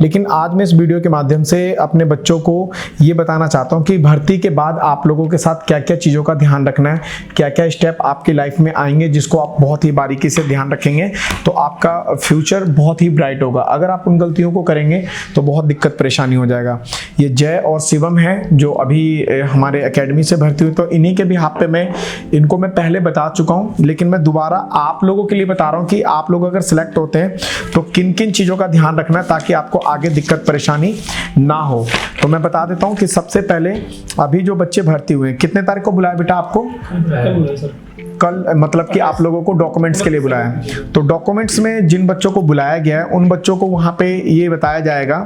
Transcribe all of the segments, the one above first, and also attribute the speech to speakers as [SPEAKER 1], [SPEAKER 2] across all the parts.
[SPEAKER 1] लेकिन आज मैं इस वीडियो के माध्यम से अपने बच्चों को ये बताना चाहता हूँ कि भर्ती के बाद आप लोगों के साथ क्या क्या चीज़ों का ध्यान रखना है, क्या क्या स्टेप आपकी लाइफ में आएंगे जिसको आप बहुत ही बारीकी से ध्यान रखेंगे तो आपका फ्यूचर बहुत ही ब्राइट होगा। अगर आप उन गलतियों को करेंगे तो बहुत दिक्कत परेशानी हो जाएगा। ये जय और शिवम है जो अभी हमारे एकेडमी से भर्ती हुई, तो इन्हीं के भी हाथ पे मैं इनको मैं पहले बता चुका हूँ, लेकिन मैं दोबारा आप लोगों के लिए बता रहा हूँ कि आप लोग अगर सिलेक्ट होते हैं तो किन किन चीज़ों का ध्यान रखना है ताकि आपको आगे दिक्कत परेशानी ना हो। तो मैं बता देता हूँ कि सबसे पहले अभी जो बच्चे भर्ती हुए हैं, कितने तारीख को बुलाया बेटा आपको? कल, मतलब कि आप लोगों को डॉक्यूमेंट्स के लिए बुलाया है। तो डॉक्यूमेंट्स में जिन बच्चों को बुलाया गया है उन बच्चों को वहाँ पे ये बताया जाएगा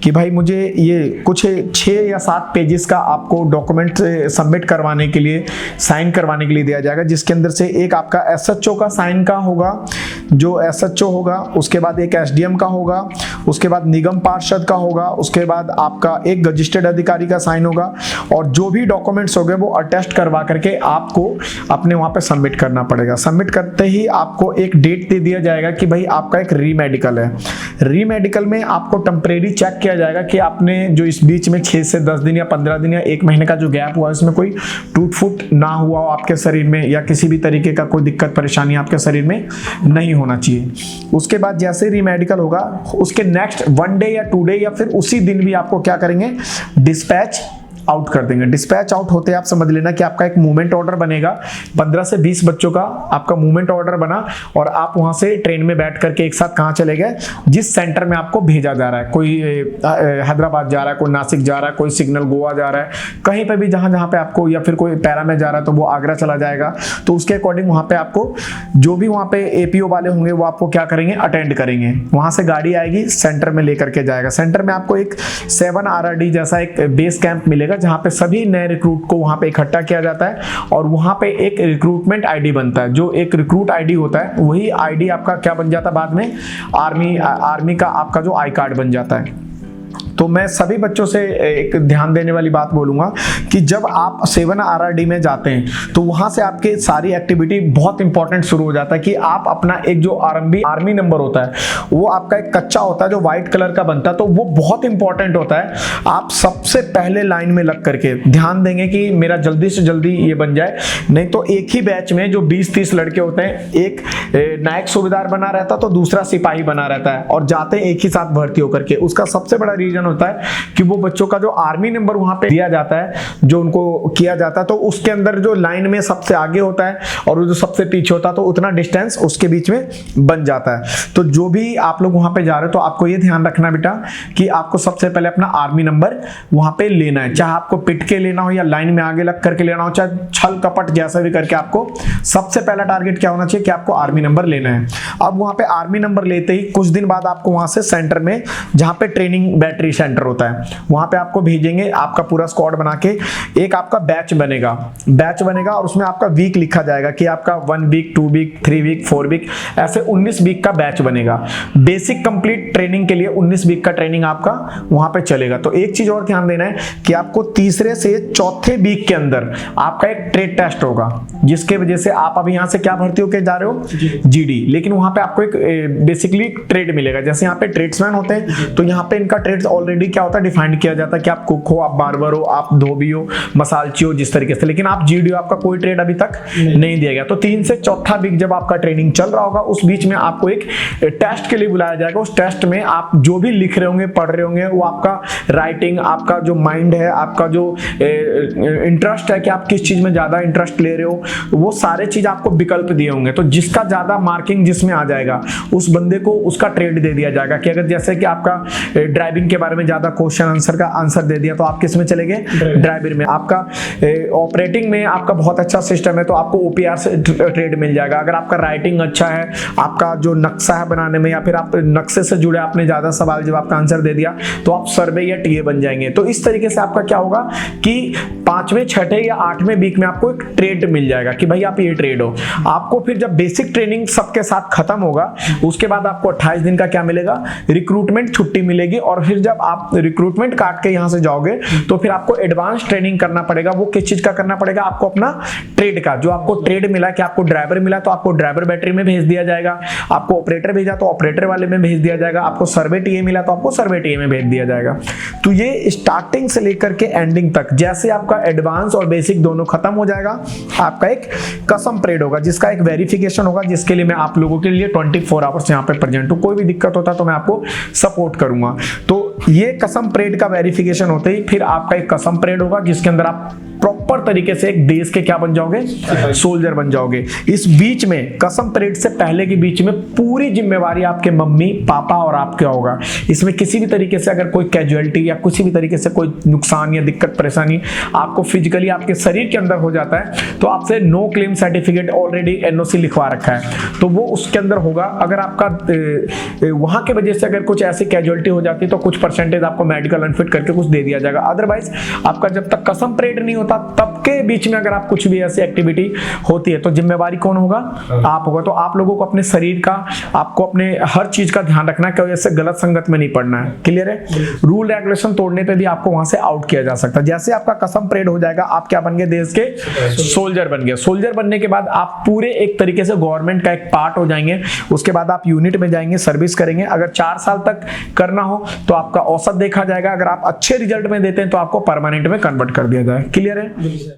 [SPEAKER 1] कि भाई मुझे ये कुछ 6 या 7 पेजेस का आपको डॉक्यूमेंट सबमिट करवाने के लिए, साइन करवाने के लिए दिया जाएगा, जिसके अंदर से एक आपका एसएचओ का साइन का होगा, जो एसएचओ होगा, उसके बाद एक एसडीएम का होगा, उसके बाद निगम पार्षद का होगा, उसके बाद आपका एक रजिस्टर्ड अधिकारी का साइन होगा, और जो भी डॉक्यूमेंट्स हो गए वो अटेस्ट करवा करके आपको अपने वहाँ पे सबमिट करना पड़ेगा। सबमिट करते ही आपको एक डेट दे दिया जाएगा कि भाई आपका एक रीमेडिकल है। रीमेडिकल में आपको टेम्परेरी चेक किया जाएगा कि आपने जो इस बीच में 6 से 10 दिन या 15 दिन या 1 महीने का जो गैप हुआ है उसमें कोई टूट फूट ना हुआ हो आपके शरीर में, या किसी भी तरीके का कोई दिक्कत परेशानी आपके शरीर में नहीं होना चाहिए। उसके बाद जैसे रीमेडिकल होगा उसके नेक्स्ट 1 डे या 2 डे या फिर उसी दिन भी आपको क्या करेंगे, डिस्पैच आउट कर देंगे। डिस्पैच आउट होते आप समझ लेना कि आपका एक मूवमेंट ऑर्डर बनेगा, 15 से 20 बच्चों का आपका मूवमेंट ऑर्डर बना, और आप वहां से ट्रेन में बैठ करके एक साथ कहां चले गए, जिस सेंटर में आपको भेजा जा रहा है। कोई हैदराबाद जा रहा है, कोई नासिक जा रहा है, कोई सिग्नल गोवा जा रहा है, कहीं पे भी जहां जहां पे आपको, या फिर कोई पैरा में जा रहा है तो वो आगरा चला जाएगा। तो उसके अकॉर्डिंग वहां पे आपको जो भी वहां पे एपीओ वाले होंगे वो आपको क्या करेंगे, अटेंड करेंगे। वहां से गाड़ी आएगी, सेंटर में लेकर के जाएगा। सेंटर में आपको एक 7 RRD जैसा एक बेस कैंप मिलेगा जहां पे सभी नए रिक्रूट को वहां पे इकट्ठा किया जाता है, और वहां पे एक रिक्रूटमेंट आईडी बनता है। जो एक रिक्रूट आईडी होता है वही आईडी आपका क्या बन जाता है बाद में, आर्मी का आपका जो आई कार्ड बन जाता है। तो मैं सभी बच्चों से एक ध्यान देने वाली बात बोलूंगा कि जब आप 7 RRD में जाते हैं तो वहां से आपके सारी एक्टिविटी बहुत इंपॉर्टेंट शुरू हो जाता है कि आप अपना एक जो आर्मी नंबर होता है वो आपका एक कच्चा होता है जो व्हाइट कलर का बनता है, तो वो बहुत इंपॉर्टेंट होता है। आप सबसे पहले लाइन में लग करके ध्यान देंगे कि मेरा जल्दी से जल्दी ये बन जाए, नहीं तो एक ही बैच में जो 20-30 लड़के होते हैं, एक नायक सूबेदार बना रहता है तो दूसरा सिपाही बना रहता है, और जाते हैं एक ही साथ भर्ती होकर के। उसका सबसे बड़ा रीजन होता है कि वो बच्चों का जो आर्मी नंबर वहां पे दिया जाता है, जो उनको किया जाता है, तो उसके अंदर जो लाइन में सबसे आगे होता है और जो सबसे पीछे होता है तो उतना डिस्टेंस उसके बीच में बन जाता है। तो जो भी आप लोग वहां पे जा रहे हो तो आपको ये ध्यान रखना बेटा कि आपको सबसे पहले अपना आर्मी नंबर वहां पे लेना है, चाहे आपको पिट के लेना हो या लाइन में आगे लग करके लेना हो, चाहे छल कपट जैसा भी करके, आपको सबसे पहला टारगेट क्या होना चाहिए कि आपको आर्मी नंबर लेना है। अब वहां पे आर्मी नंबर लेते ही कुछ दिन बाद आपको वहां से सेंटर में, जहां पे ट्रेनिंग बैटरी सेंटर होता है, वहां पे आपको भेजेंगे। आपका पूरा स्क्वाड बना के एक आपका बैच बनेगा और उसमें आपका वीक लिखा जाएगा कि आपका 1 वीक, 2 वीक, 3 वीक, 4 वीक, ऐसे 19 वीक का बैच बनेगा। बेसिक कंप्लीट ट्रेनिंग के लिए 19 वीक का ट्रेनिंग आपका वहां पे चलेगा। तो एक चीज और ध्यान देना है कि आपको तीसरे से चौथे वीक के अंदर आपका एक ट्रेड टेस्ट होगा, जिसके वजह से आप अभी यहां से क्या भर्ती होकर जा रहे हो, जीडी, लेकिन वहां पे आपको एक बेसिकली ट्रेड मिलेगा। जैसे यहाँ पे ट्रेड्समैन होते हैं तो यहाँ पे इनका ट्रेड्स ऑलरेडी क्या होता है, डिफाइंड किया जाता है कि आप कुक हो, आप बार्बर हो, आप धोबी हो, मसालची हो, जिस तरीके से। लेकिन आप जीडी हो, आपका कोई ट्रेड अभी तक नहीं दिया गया। तो 3 से चौथा वीक जब आपका ट्रेनिंग चल रहा होगा उस बीच में आपको एक टेस्ट के लिए बुलाया जाएगा। उस टेस्ट में आप जो भी लिख रहे होंगे, पढ़ रहे होंगे, वो आपका राइटिंग, आपका जो माइंड है, आपका जो इंटरेस्ट है कि आप किस चीज में ज्यादा इंटरेस्ट ले रहे हो, वो सारे चीज आपको विकल्प दिए होंगे। तो जिसका ज्यादा मार्किंग जिसमें आ जाएगा उस बंदे को उसका ट्रेड दे दिया जाएगा कि अगर जैसे कि आपका ड्राइविंग के बारे में ज्यादा क्वेश्चन आंसर का आंसर दे दिया तो आप किस में चले गए, ड्राइवर में। आपका ऑपरेटिंग में आपका बहुत अच्छा सिस्टम है तो आपको ओपीआर से ट्रेड मिल जाएगा। अगर आपका राइटिंग अच्छा है, आपका जो नक्शा है बनाने में, या फिर आप नक्शे से जुड़े आपने ज्यादा सवाल जवाब का आंसर दे दिया तो आप सर्वे या टीए बन जाएंगे। तो इस तरीके से आपका क्या होगा कि 5वें, 6ठे या 8वें वीक में आपको एक ट्रेड मिल जाएगा कि भाई आप ये ट्रेड हो। आपको फिर जब बेसिक ट्रेनिंग सबके साथ खत्म होगा उसके बाद आपको 28 दिन का क्या मिलेगा, रिक्रूटमेंट छुट्टी मिलेगी। और फिर जब जब आप रिक्रूटमेंट काट के यहाँ से जाओगे तो फिर आपको एडवांस ट्रेनिंग करना पड़ेगा। वो किस चीज का करना पड़ेगा? आपको अपना ट्रेड का, जो आपको ट्रेड मिला कि आपको ड्राइवर मिला तो आपको ड्राइवर बैटरी में भेज दिया जाएगा, आपको ऑपरेटर भेजा तो ऑपरेटर वाले में भेज दिया जाएगा, आपको सर्वे टीए मिला तो आपको सर्वे टीए में भेज दिया जाएगा। तो ये स्टार्टिंग से लेकर के एंडिंग तक जैसे आपका एडवांस और बेसिक दोनों खत्म हो जाएगा, आपका एक कसम परेड होगा जिसका एक वेरिफिकेशन होगा, जिसके लिए मैं आप लोगों के लिए 24 आवर्स यहाँ पे प्रेजेंट हूँ। कोई भी दिक्कत होता है तो मैं आपको सपोर्ट करूंगा। तो ये कसम परेड का वेरिफिकेशन होते ही फिर आपका एक कसम परेड होगा जिसके अंदर आप प्रॉपर तरीके से एक देश के क्या बन जाओगे? सोल्जर बन जाओगे। इस बीच में कसम परेड से पहले के बीच में पूरी जिम्मेवारी आपके मम्मी पापा और आपके होगा। इसमें किसी भी तरीके से अगर कोई कैजुअलिटी या किसी भी तरीके से कोई नुकसान या दिक्कत परेशानी आपको फिजिकली आपके शरीर के अंदर हो जाता है तो आपसे no claim certificate already NOC लिखवा रखा है तो वो उसके अंदर होगा। अगर आपका वहां के वजह से अगर कुछ ऐसी कैजुअलिटी हो जाती है तो कुछ परसेंटेज आपको मेडिकल अनफिट करके कुछ दे दिया जाएगा। अदरवाइज आपका जब तक कसम परेड नहीं होता तब के बीच में अगर आप कुछ भी ऐसी एक्टिविटी होती है तो जिम्मेवारी कौन होगा? आप होगा। तो आप लोगों को अपने शरीर का, आपको अपने हर चीज का ध्यान रखना है कि ऐसे गलत संगत में नहीं पड़ना है। क्लियर है? रूल रेगुलेशन तोड़ने पे भी आपको वहां से आउट किया जा सकता है। जैसे आपका कसम परेड हो जाएगा आप क्या बन गए? देश के सोल्जर बन गए। सोल्जर बनने के बाद आप पूरे एक तरीके से गवर्नमेंट का एक पार्ट हो जाएंगे। उसके बाद आप यूनिट में जाएंगे, सर्विस करेंगे। अगर 4 साल तक करना हो तो आपका औसत देखा जाएगा। अगर आप अच्छे रिजल्ट में देते हैं तो आपको परमानेंट में कन्वर्ट कर दिया जाए। क्लियर है?